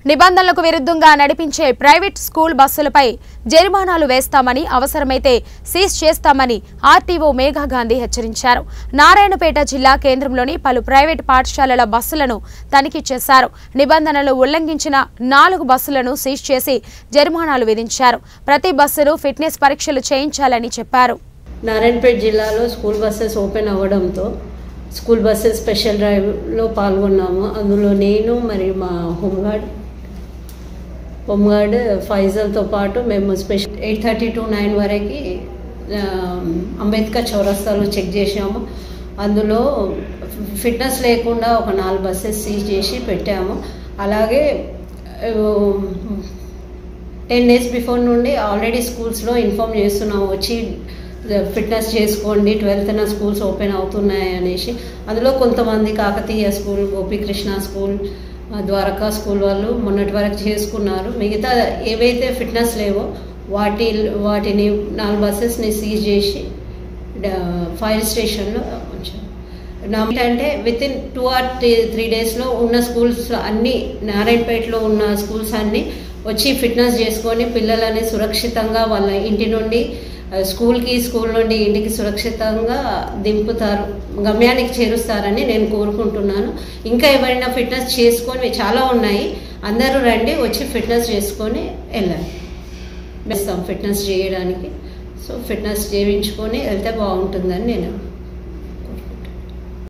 నిబంధనలకు విరుద్ధంగా నడిపించే ప్రైవేట్ స్కూల్ బస్సులపై జరిమానాలు వేస్తామని అవసరమైతే సీజ్ చేస్తామని ఆర్టీఓ మేఘా గాంధీ హెచ్చరించారు. నారాయణపేట జిల్లా కేంద్రంలోని పలు ప్రైవేట్ పాఠశాలల బస్సులను తనిఖీ చేశారు. నిబంధనలు ఉల్లంఘించిన 4 బస్సులను సీజ్ చేసి జరిమానాలు విధించారు. ప్రతి బస్సును ఫిట్నెస్ పరీక్షలు చేయించాలని చెప్పారు. నారాయణపేట జిల్లాలో స్కూల్ బస్సెస్ ఓపెన్ అవ్వడంతో స్కూల్ బస్సెస్ స్పెషల్ డ్రైవ్లో పాల్గొన్నాము. అందులో నేను మరియు మా హోంగార్డ్ ఫైజల్తో పాటు మేము స్పెషల్ 8:30 to 9 వరకు అంబేద్కర్ చౌరస్తాలో చెక్ చేసాము. అందులో ఫిట్నెస్ లేకుండా ఒక 4 బస్సెస్ సీజ్ చేసి పెట్టాము. అలాగే 10 days బిఫోర్ నుండి ఆల్రెడీ స్కూల్స్లో ఇన్ఫామ్ చేస్తున్నాము, వచ్చి ఫిట్నెస్ చేసుకోండి, 12th స్కూల్స్ ఓపెన్ అవుతున్నాయి అనేసి. అందులో కొంతమంది Kakatiya school, Gopikrishna school, Dwaraka school వాళ్ళు మొన్నటి వరకు చేసుకున్నారు. మిగతా ఏవైతే ఫిట్నెస్ లేవో వాటిని 4 బస్సెస్ని సీజ్ చేసి ఫైర్ స్టేషన్లో ఉంచారు. అంటే వితిన్ 2 or 3 daysలో ఉన్న స్కూల్స్ అన్నీ, నారాయణపేటలో ఉన్న స్కూల్స్ అన్నీ వచ్చి ఫిట్నెస్ చేసుకొని పిల్లలని సురక్షితంగా వాళ్ళ ఇంటి నుండి స్కూల్ నుండి ఇంటికి సురక్షితంగా దింపుతారు, గమ్యానికి చేరుస్తారని నేను కోరుకుంటున్నాను. ఇంకా ఎవరైనా ఫిట్నెస్ చేసుకొని, చాలా ఉన్నాయి, అందరూ రండి, వచ్చి ఫిట్నెస్ చేసుకొని వెళ్ళాలి. ఫిట్నెస్ చేయడానికి, సో ఫిట్నెస్ చేయించుకొని వెళ్తే బాగుంటుందని నేను